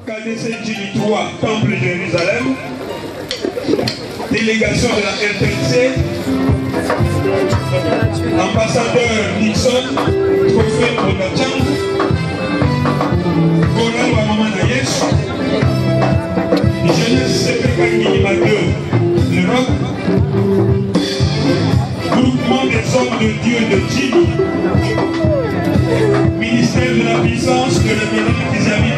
KDC Jimmy 3, Temple de Jérusalem, délégation de la RTC, ambassadeur Nixon, trophée Bonachan, Goran Maman Nayesh, jeunesse CPK Minima 2, l'Europe, groupement des hommes de Dieu de Jimmy, ministère de la puissance de l'Amérique des Amis,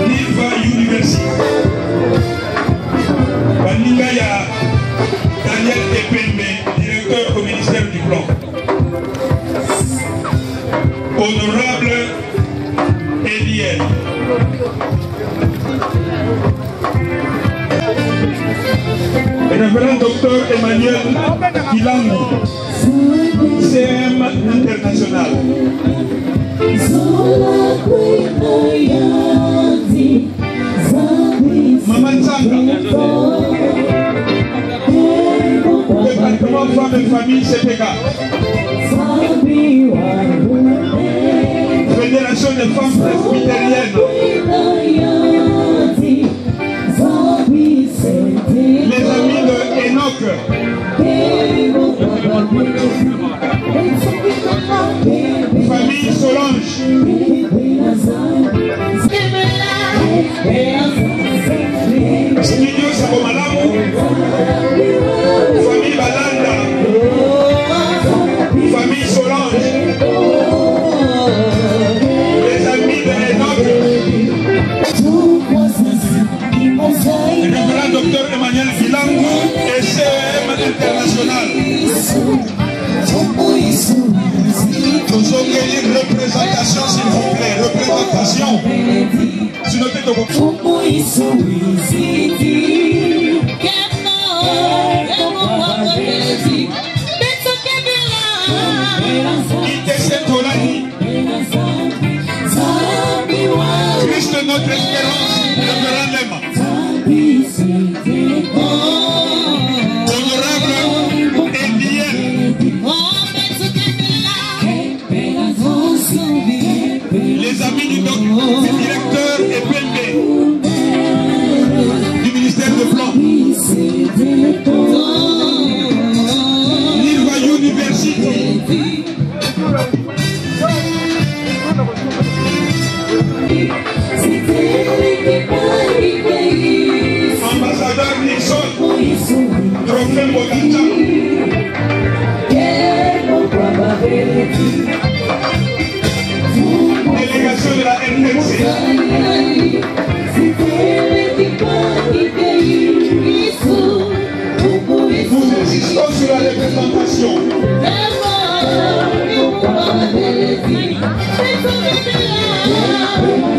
Nilva University, Baningaya Daniel Tepembe, directeur au ministère du Plan, honorable Eliel, révérend docteur Emmanuel Kilangu, CM international. Maman Sanga, département femmes et famille CPK, Fédération des femmes presbytériennes, les amis de Enoch, famille Solange, Studio Sabomalamu, famille Balanda, famille Solange, les amis de Enoch, révérend docteur Emmanuel Kilangu et CM international. Nous avons une représentation, s'il vous plaît, représentation. Si nous sommes Christ notre espérance, révérend Lema. Honorable Eliel, les amis du directeur EPLB du ministère de Plan, Nilva University, ambassadeur Nixon, trophée Bonachan, délégation de la RTC, nous insistons sur la représentation.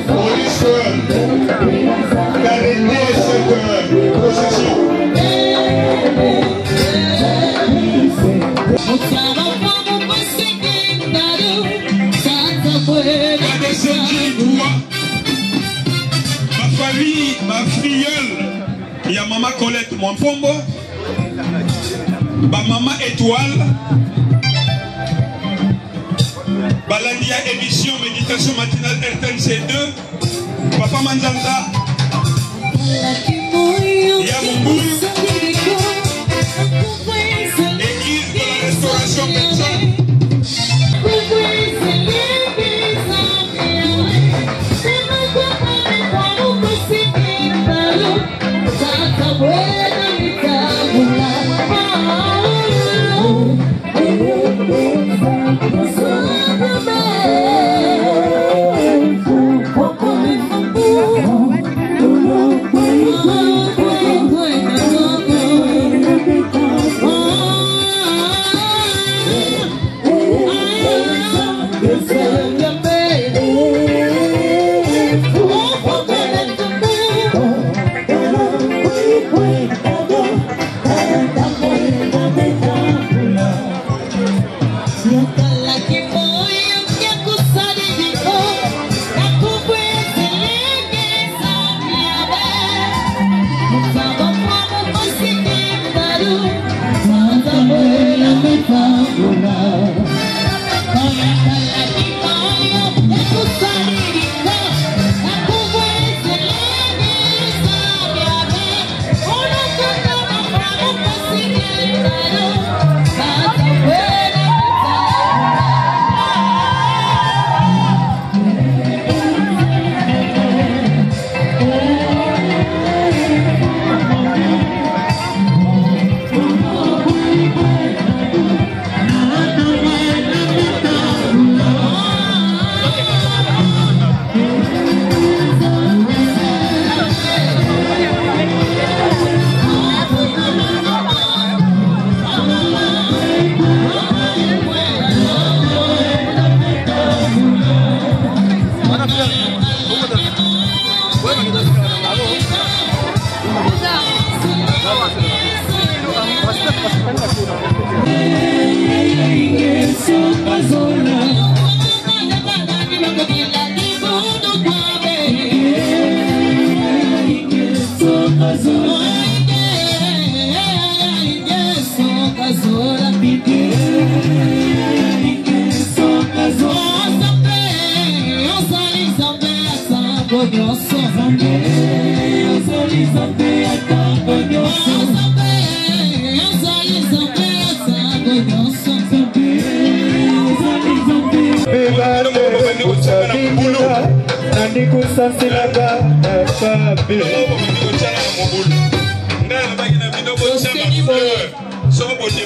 Police d'arrêter cette procession. Ma famille, ma filleule, il y a maman Colette Mwampombo, ma maman Étoile, Balandia émission méditation matinale RTNC 2, Papa Manzanza, Yamungu, Église de la Restauration Personne.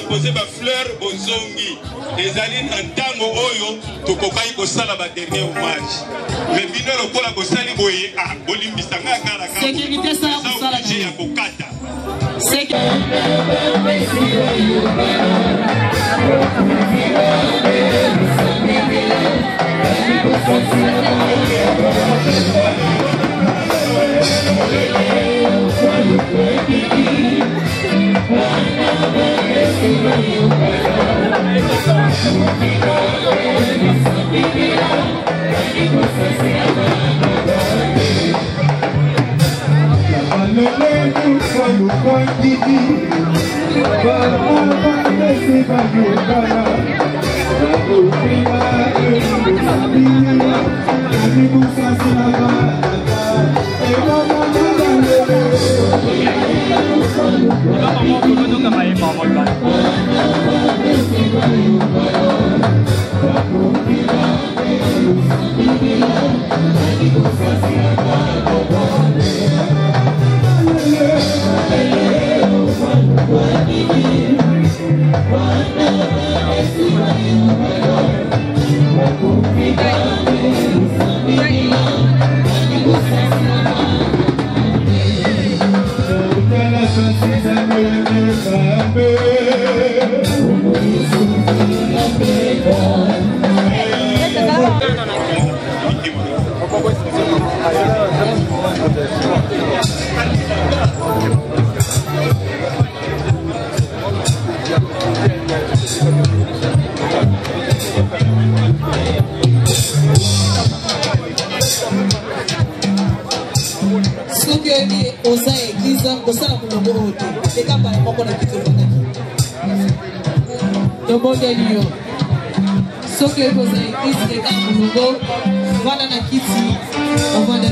déposer ma fleur aux zongi. Les alines en tango oyo, to kokai ko sala ba dernier hommage. Mais bino lo kola ko sali boye ah bolimbisa nga kala ka. Sécurité ça ko sala j'ai ya kokata. Soki vous avez église les gars Mulongo, voilà na kiti, on va na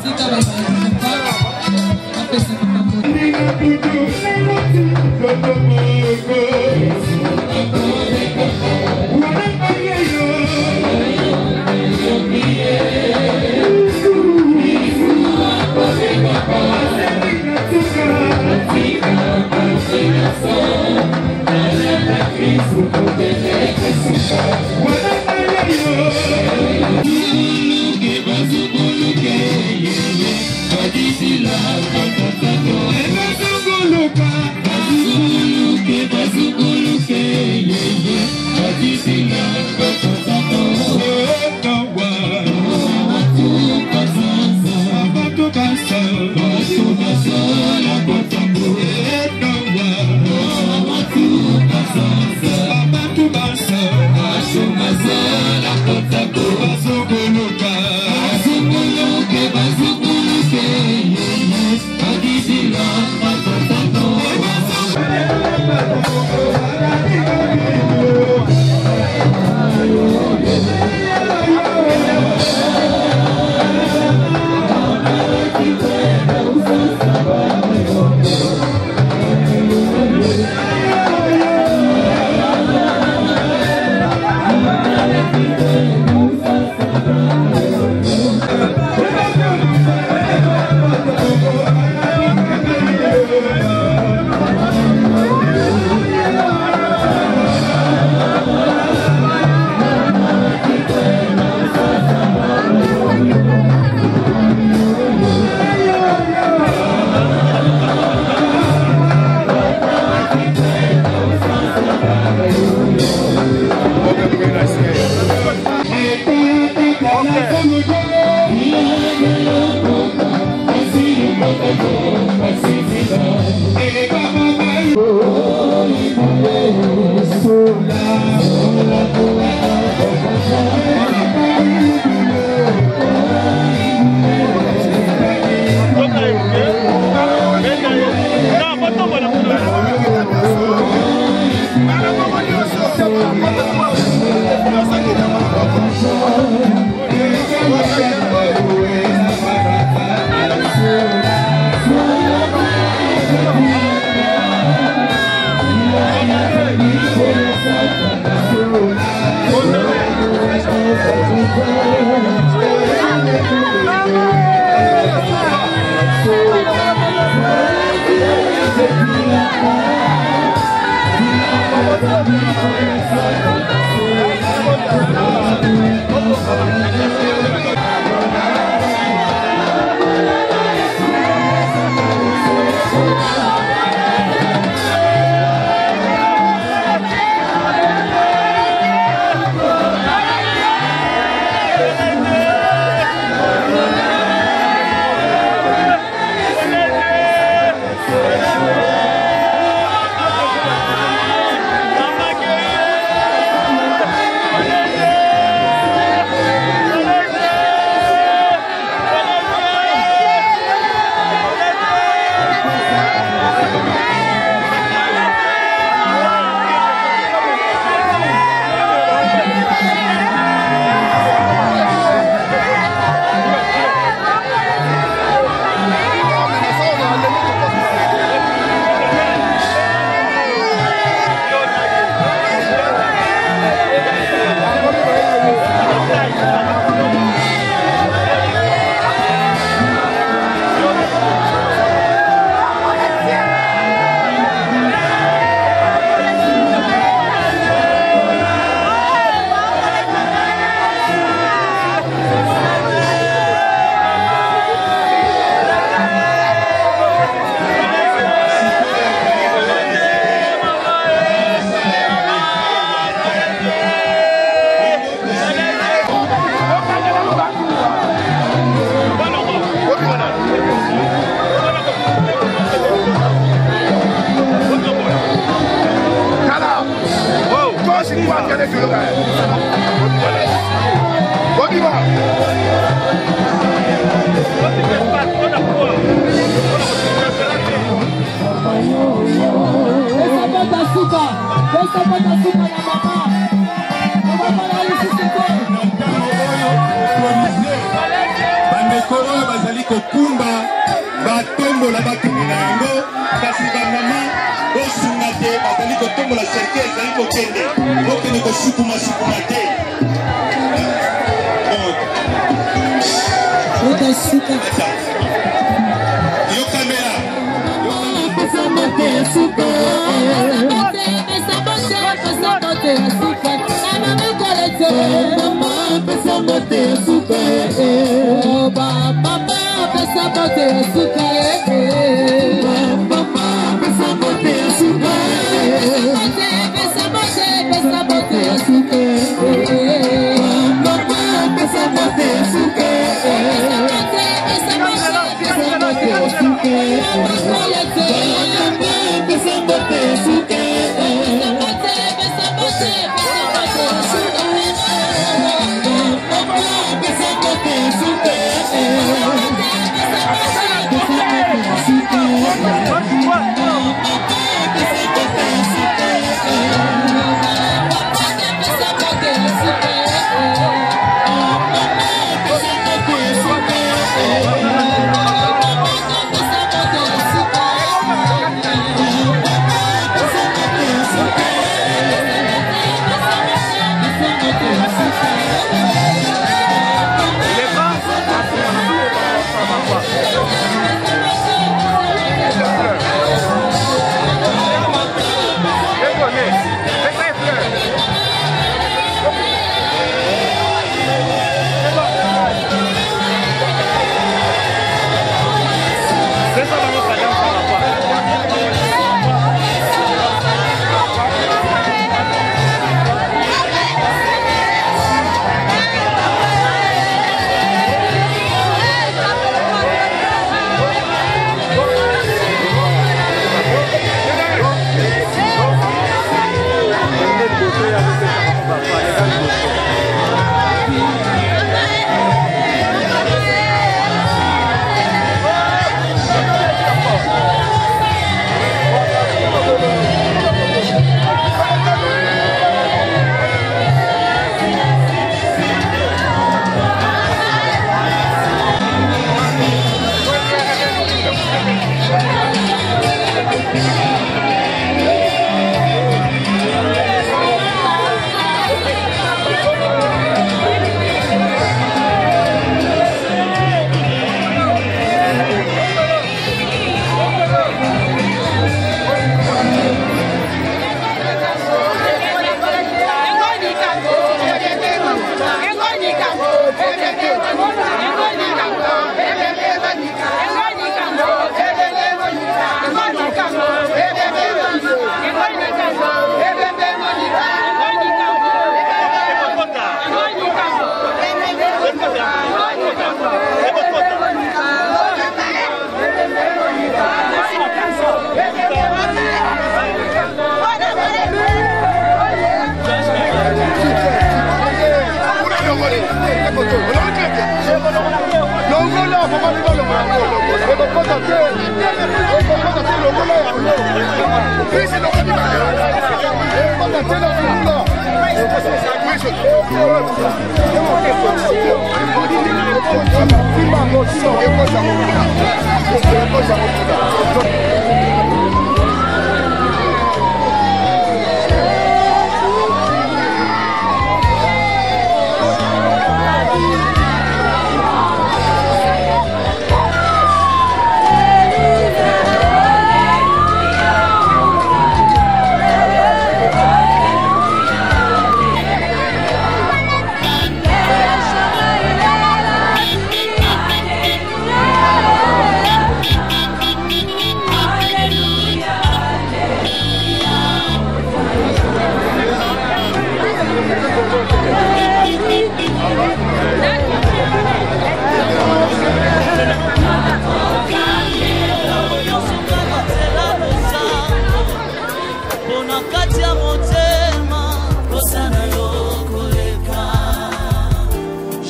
c'est quand même après ça Bazukulu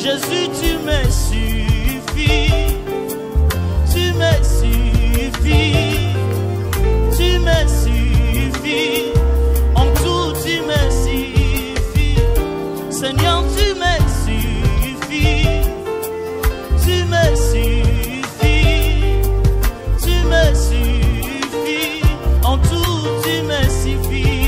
Jésus, tu me suffis, tu me suffis, tu me suffis, en tout tu me suffis, Seigneur, tu me suffis, tu me suffis, tu me suffis, en tout tu me suffis.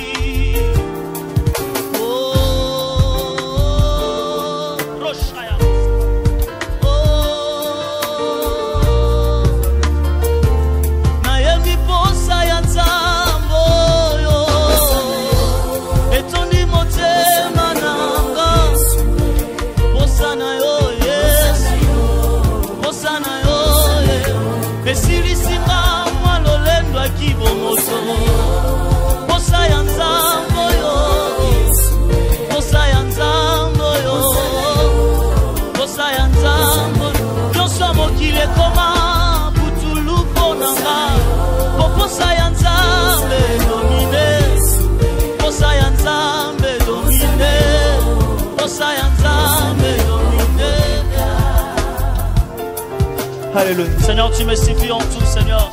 Alléluia. Seigneur, tu me suffis en tout, Seigneur.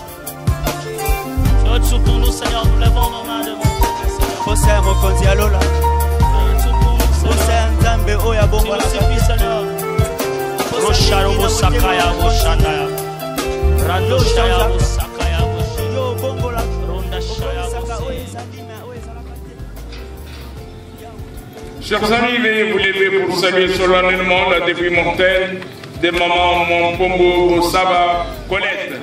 Tu es tout pour nous, Seigneur. Nous lèvons nos mains devant toi, Seigneur. Tu me suffis, Seigneur. Rosharo Sakaya Moshandaya. Rando Shaya Mosakaya Moshandaya. Ronda Shaya Moshandaya. Chers amis, veuillez vous lever pour saluer solennellement la dépouille mortelle de maman Mompombo Bosaba Colette.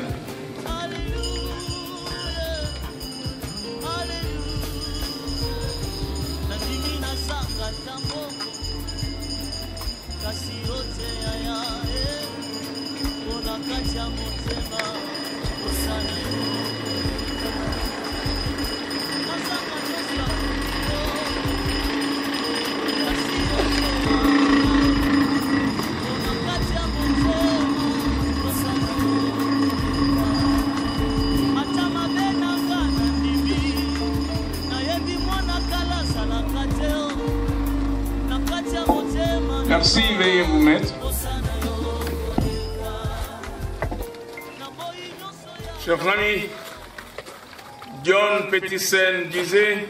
Merci, veuillez vous mettre. Chers amis, John Peterson disait: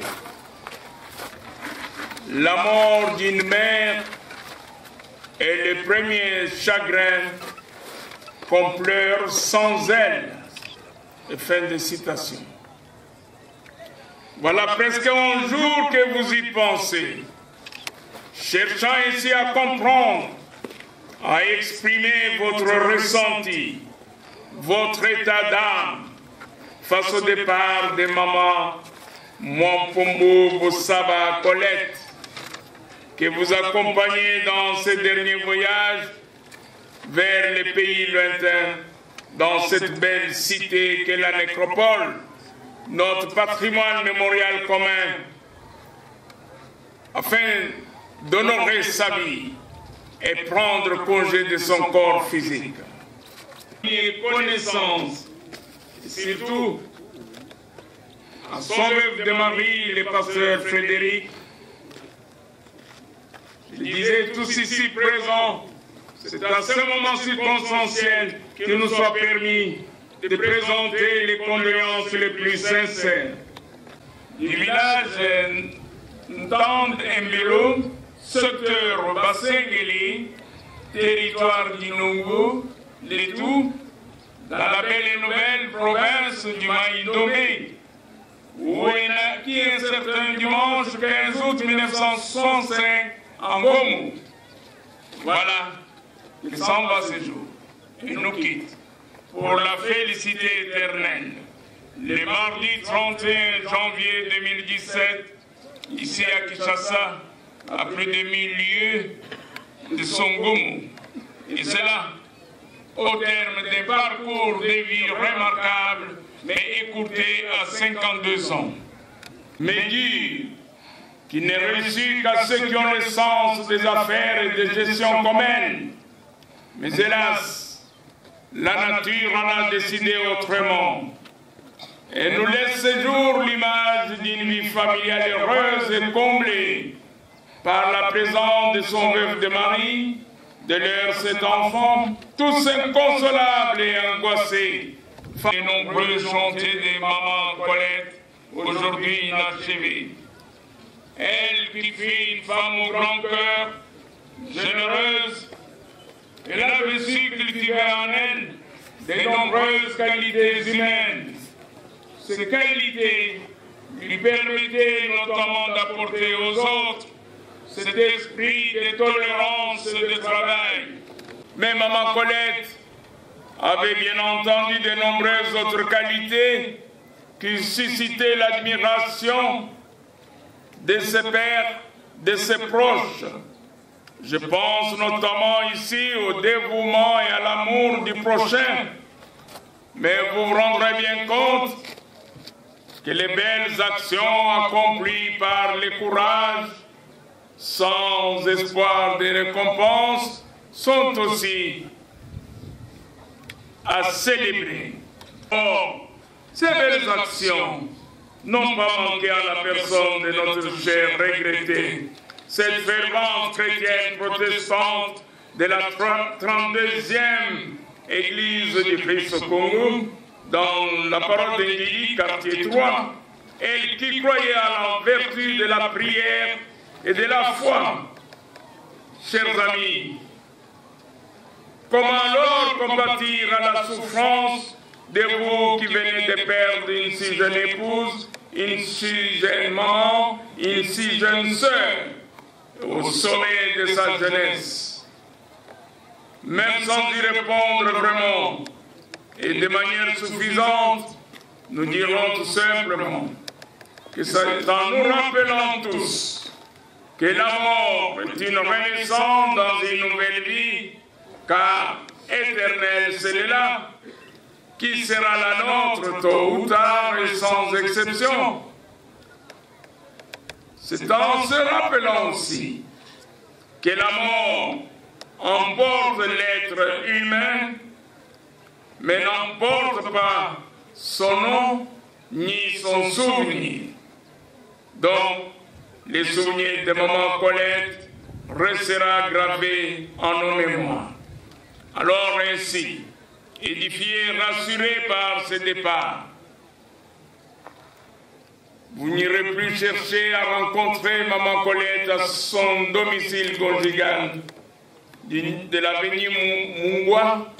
la mort d'une mère est le premier chagrin qu'on pleure sans elle. Fin de citation. Voilà presque un jour que vous y pensez, cherchant ainsi à comprendre, à exprimer votre ressenti, votre état d'âme face au départ de maman Mompombo Bosaba Colette, que vous accompagnez dans ce dernier voyage vers les pays lointains, dans cette belle cité qu'est la nécropole, notre patrimoine mémorial commun, afin d'honorer sa vie et prendre congé de son corps physique. Et connaissance, surtout à son veuve de mari, le pasteur Frédéric, je disais tous ici présents, C'est à ce moment circonstanciel qu'il nous soit permis de présenter les condoléances les plus sincères du village Ntande Mbelo, secteur Bassengeli, territoire d'Inungu, Letou, dans la belle et nouvelle province du Maïdomé, où est naquit un certain dimanche 15 août 1965 en Gomu. Voilà, il s'en va ce jour et nous quitte pour la félicité éternelle. Le mardi 31 janvier 2017, ici à Kinshasa, à plus de 1000 lieues de son Gomu. Et cela au terme d'un parcours de vie remarquable, mais écourté à 52 ans. Mais dire qu'il n'est réussi qu'à ceux qui ont le sens des affaires et de gestion commune. Mais hélas, la nature en a décidé autrement. Et nous laisse ce jour l'image d'une vie familiale heureuse et comblée par la présence de son veuve de mari, de leurs 7 enfants, tous inconsolables et angoissés. Les nombreux chantiers de maman Colette, aujourd'hui inachevés. Elle qui fut une femme au grand cœur, généreuse, elle avait su cultiver en elle de nombreuses qualités humaines. Ces qualités lui permettaient notamment d'apporter aux autres cet esprit de tolérance et de travail. Mais maman Colette avait bien entendu de nombreuses autres qualités qui suscitaient l'admiration de ses pairs, de ses proches. Je pense notamment ici au dévouement et à l'amour du prochain. Mais vous vous rendrez bien compte que les belles actions accomplies par le courage, sans espoir de récompense, sont aussi à célébrer. Or, ces belles actions n'ont pas manqué à la personne de notre cher regretté, cette fervente chrétienne protestante de la 32e Église du Christ au Congo, dans la parole d'Élie, quartier 3, elle qui croyait à la vertu de la prière et de la foi. Chers amis, comment alors compatir à la souffrance de vous qui venez de perdre une si jeune épouse, une si jeune maman, une si jeune sœur, au sommet de sa jeunesse? Même sans y répondre vraiment et de manière suffisante, nous dirons tout simplement que c'est en nous rappelant tous que la mort est une renaissance dans une nouvelle vie, car éternelle celle-là, qui sera la nôtre tôt ou tard et sans exception. C'est en se rappelant aussi que la mort emporte l'être humain, mais n'emporte pas son nom ni son souvenir. Donc, les souvenirs de maman Colette restera gravé en nos mémoires. Alors ainsi, édifiés, rassurés par ce départ, vous n'irez plus chercher à rencontrer maman Colette à son domicile conjugal de l'avenue Mungwa,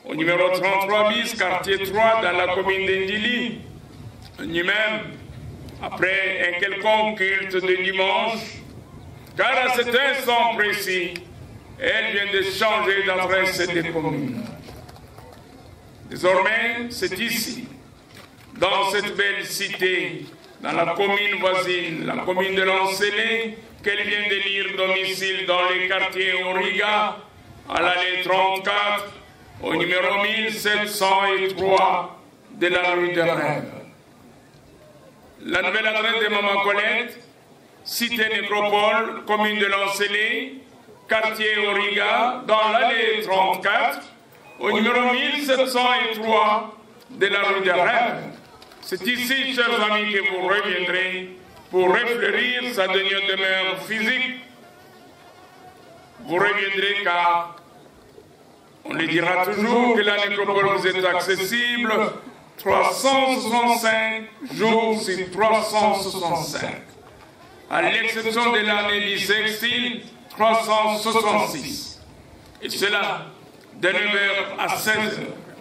au numéro 33 bis, quartier 3, dans la commune d'Indili, ni même après un quelconque culte de dimanche, car à cet instant précis, elle vient de changer d'adresse des communes. Désormais, c'est ici, dans cette belle cité, dans la commune voisine, la commune de Lancelé, qu'elle vient de lire domicile dans les quartiers Origa, à l'allée 34, au numéro 1703 de la rue de Rêve. La nouvelle adresse de maman Colette, cité Nécropole, commune de Lancelé, quartier Origa, dans l'allée 34, au numéro 1703 de la rue de Rêve. C'est ici, chers amis, que vous reviendrez pour réfléchir sa dernière demeure physique. Vous reviendrez car On lui dira toujours que la nécropole vous est accessible 365 jours sur 365. À l'exception de l'année bissextile, 366. Et cela de 9h à 16h,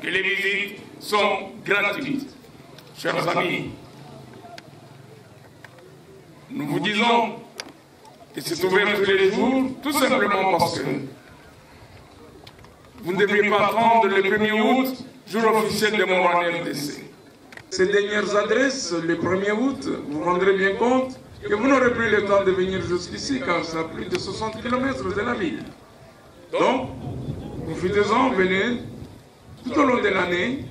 que les visites sont gratuites. Chers amis, nous vous disons que c'est ouvert tous les jours, tout simplement parce que vous ne devriez pas attendre le 1er août, jour officiel de mon RDC. Ces dernières adresses, le 1er août, vous vous rendrez bien compte que vous n'aurez plus le temps de venir jusqu'ici, car c'est à plus de 60 km de la ville. Donc, profitez-en, venez tout au long de l'année.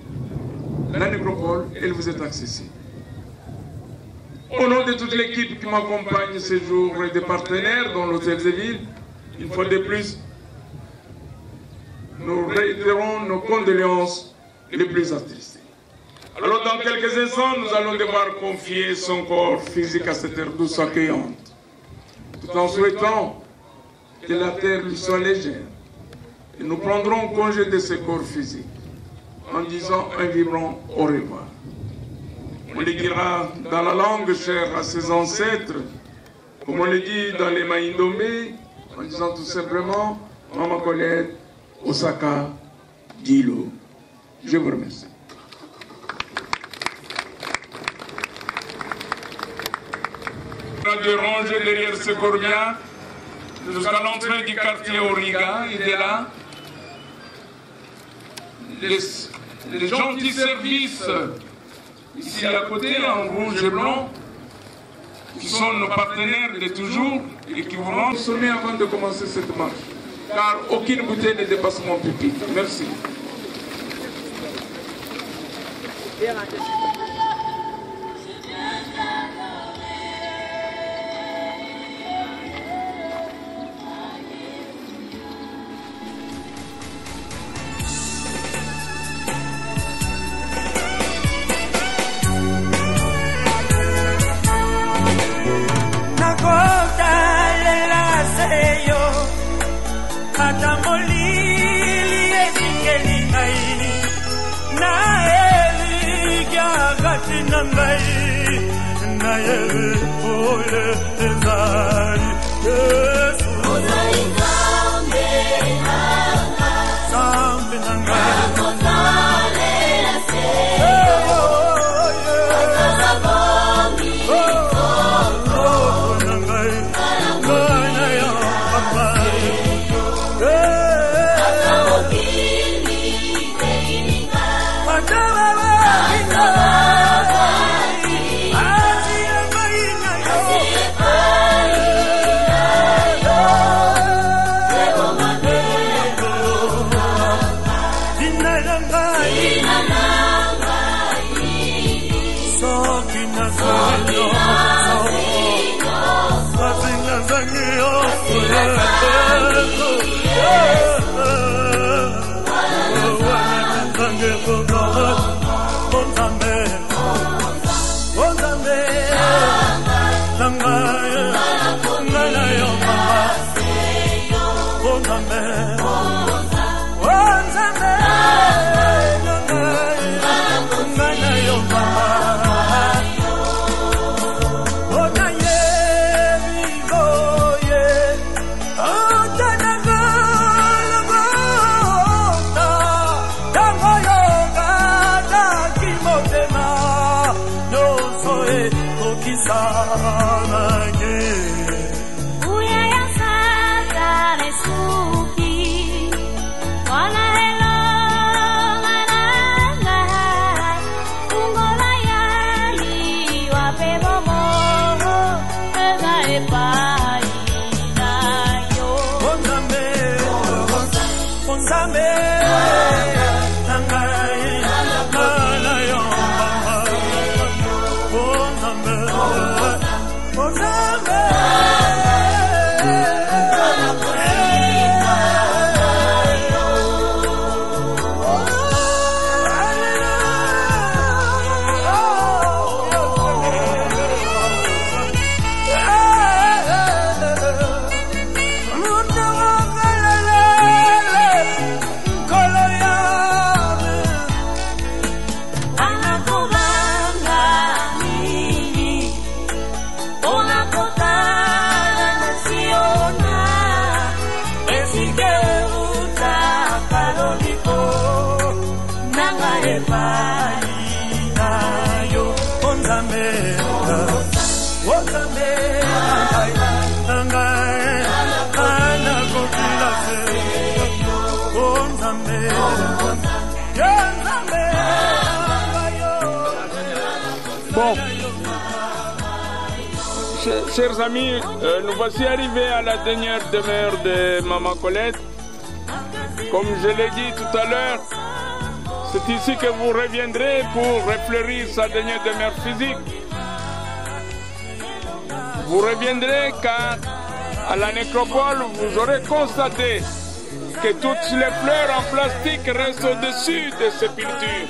La nécropole, elle vous est accessible. Au nom de toute l'équipe qui m'accompagne ce jour et des partenaires dans l'hôtel de ville, une fois de plus, nous réitérons nos condoléances les plus attristées. Alors dans quelques instants, nous allons devoir confier son corps physique à cette terre douce accueillante, tout en souhaitant que la terre lui soit légère. Et nous prendrons congé de ce corps physique en disant un vibrant au revoir. On le dira dans la langue chère à ses ancêtres, comme on le dit dans les Maïndomé, en disant tout simplement Mama Colette, Osaka, Dilo. Je vous remercie. De ranger derrière ce corbien jusqu'à l'entrée du quartier Origa, et de là, les gentils services ici à côté, en rouge et blanc, qui sont nos partenaires de toujours et qui vous rendent sonner avant de commencer cette marche. Car aucune bouteille ne dépasse mon pupitre. Merci. Call Bon, chers amis, nous voici arrivés à la dernière demeure de Maman Colette. Comme je l'ai dit tout à l'heure, c'est ici que vous reviendrez pour refleurir sa dernière demeure physique. Vous reviendrez car à la nécropole, vous aurez constaté que toutes les fleurs en plastique restent au-dessus des sépultures.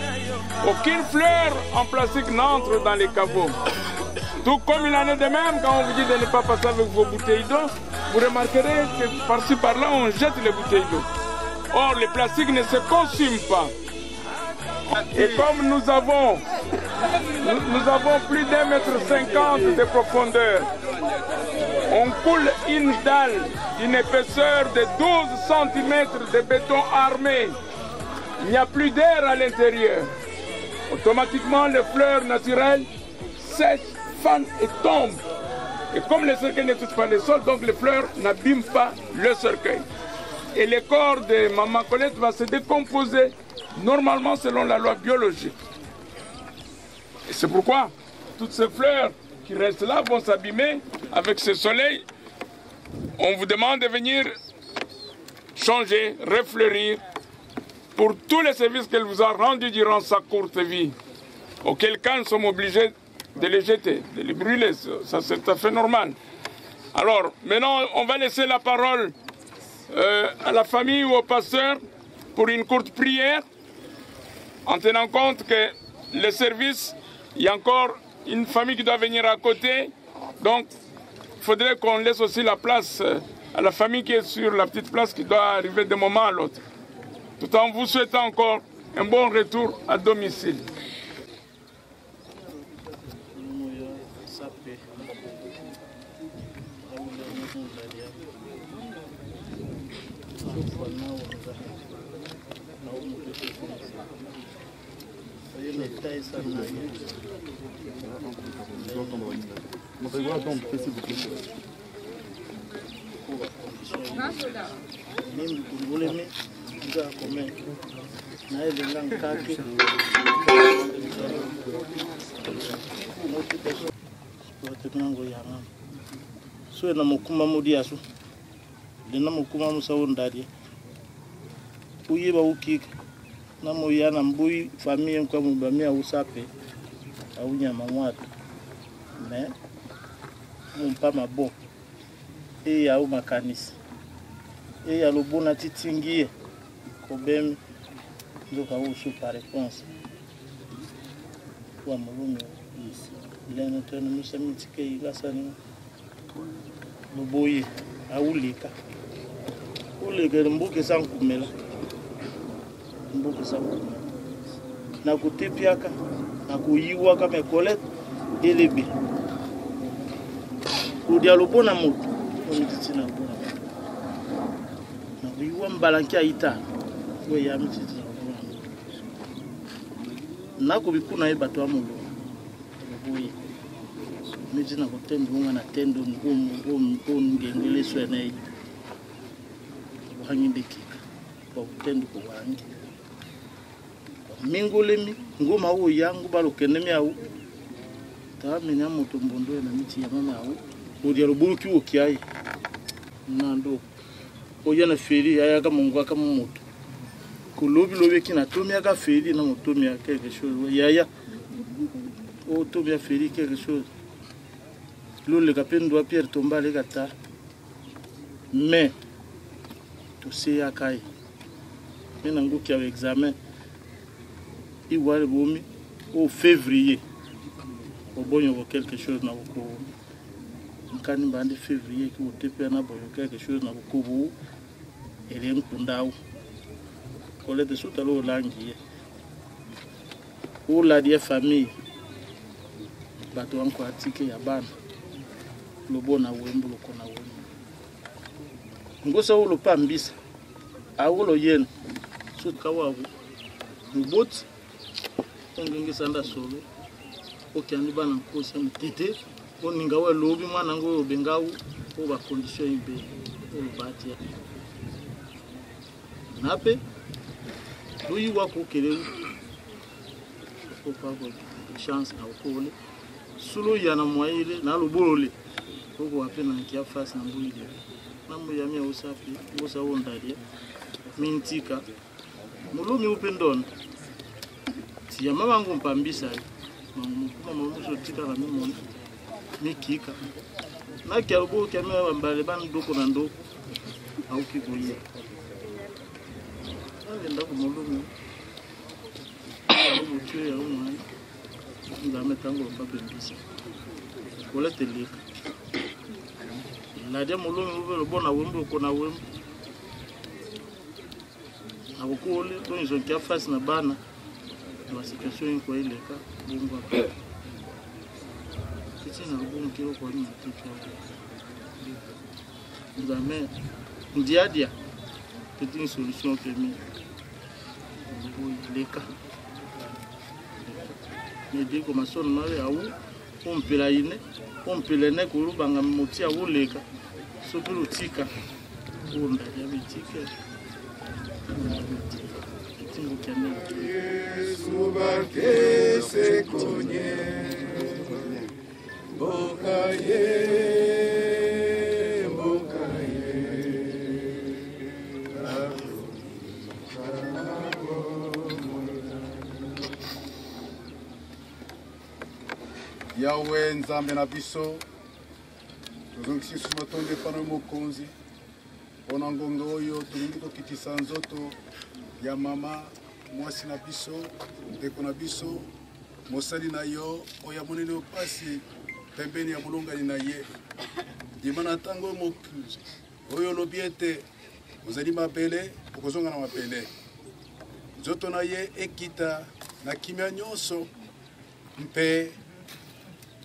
Aucune fleur en plastique n'entre dans les caveaux. Tout comme il en est de même quand on vous dit de ne pas passer avec vos bouteilles d'eau, vous remarquerez que par-ci par-là on jette les bouteilles d'eau. Or, les plastiques ne se consument pas. Et comme nous avons plus d'1,50 m de profondeur, on coule une dalle d'une épaisseur de 12 cm de béton armé. Il n'y a plus d'air à l'intérieur. Automatiquement, les fleurs naturelles sèchent, fanent et tombent. Et comme le cercueil ne touche pas le sol, donc les fleurs n'abîment pas le cercueil. Et le corps de Maman Colette va se décomposer normalement selon la loi biologique. Et c'est pourquoi toutes ces fleurs qui restent là vont s'abîmer avec ce soleil. On vous demande de venir changer, refleurir pour tous les services qu'elle vous a rendus durant sa courte vie. Auquel cas nous sommes obligés de les jeter, de les brûler. Ça c'est tout à fait normal. Alors maintenant on va laisser la parole à la famille ou au pasteur pour une courte prière, en tenant compte que le service, il y a encore une famille qui doit venir à côté, donc il faudrait qu'on laisse aussi la place à la famille qui est sur la petite place qui doit arriver d'un moment à l'autre, tout en vous souhaitant encore un bon retour à domicile. So na mukuma mudiasu dena mukuma musawundari uyiba ukika na moyana mbui famille kwa mubamia usape au nyama mwatu mais mumpa mabo e ya makanisi e ya lobona titingie kobem ndoka usu par réponse wa mulungu isi leno tena musamitike igasani muboye aulika ulika mbuke sankumela mbuke sankumela na kutepiaka na kuyiwa kama Colette elebe kudia lobona mutu omititina lobona na kuyiwa mbalanki aita we ya mititina lobona na kubikuna ebato amulo boye mitina kutendo unga na tendo ngengele swene hangindikika kwa kutendo kwa wangi mingolemi ngoma wo yangu balokenemi au tamenya moto mbondo na miti ya mama au odia ruburuki okiai nando oyana feri aya kama mungu kama moto kulobi lobe kina tomia ka feri na motomia quelque chose yaya o tomia feri quelque chose le capitaine doit Pierre tomber les gata mais tout c'est à kai menango qui avait examen il voit le bomi au février au bonyo quelque chose na ko nkani bande février qui au tepe na boyo quelque chose na ko bu ele nkundao Colette de sutalo langi ou la die famille bato anko atike ya bana lobona wembu lokona wembu ngosa ulo pambisa awulo yen sut kawabu mbot ongenge sanda solo okiandi bana nkosi mtete oninga we lobi mwana ngo obengau o ba condition imbe o batia nape lui wako kelelu ko pa ko chance na okole sulo yana mwaile na lubolole ko apena nkia face na mbulide nambo ya mia usafi ngosa wondalia mintika mulumi upendona siya mama ngo mpambisa mama muso tika la mimi mikika na kiarubo kama wambale ban doko na ndoko au kikulia nenda ko mulumi mutwe ya umwana ngame tango mpambisa wala teleka na dia mulumi ube bona wembo ko na wembo abukole to nzo kia face na bana na situation ko ile ka bongo apa kiti na bongo kilo ko ni tiki ngame ndiadia c'est une solution que mi ile ka ni di ko mason mare au ompela ine ompelene ko rubanga mutia uleka so bilutika unda ya bitika Yesu bake se konye bokaye Yahweh nzambe na biso tuzongisi sumatonde pana mokonzi ona ngonga oyo tulingi tokitisa nzoto ya mama mwasi na biso ndeko na biso mosali na yo oya monene opasi pembeni ya molongani na ye dimana tango mokuzi oyo lobi ete ozali mabele okozonga na mabele nzoto na ye ekita na kimia nyonso mpe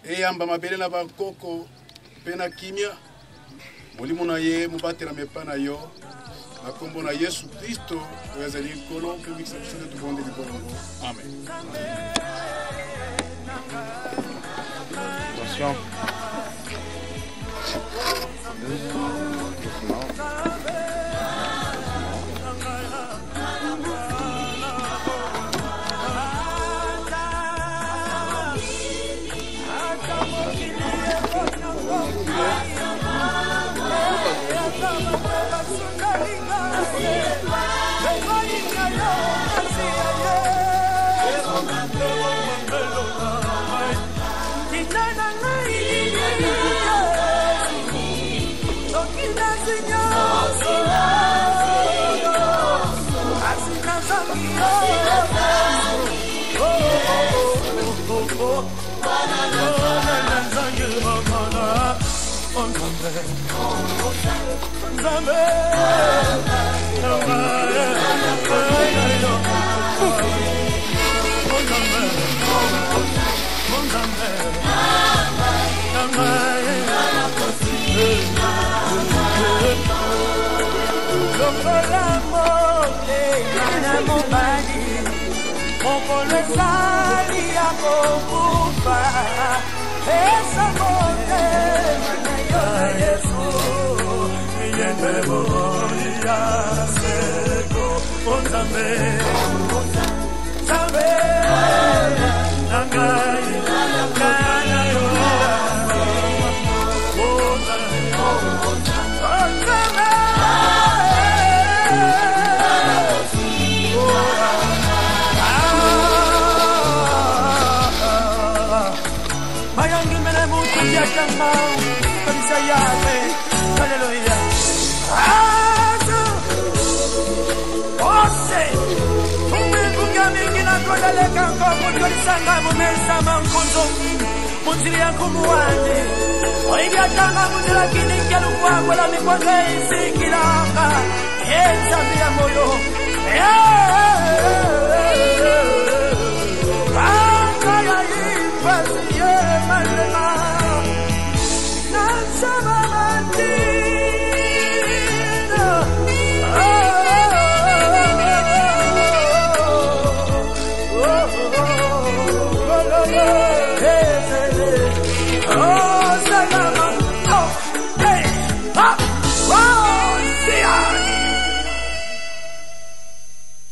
eyamba mabele na bakoko mpe na kimia molimo na ye mobatela mepa na yo na kombo na Yesu Kristo oyazali kolo mpe mikisa biso nde tubondeli bongo amen. Attention. Yeah.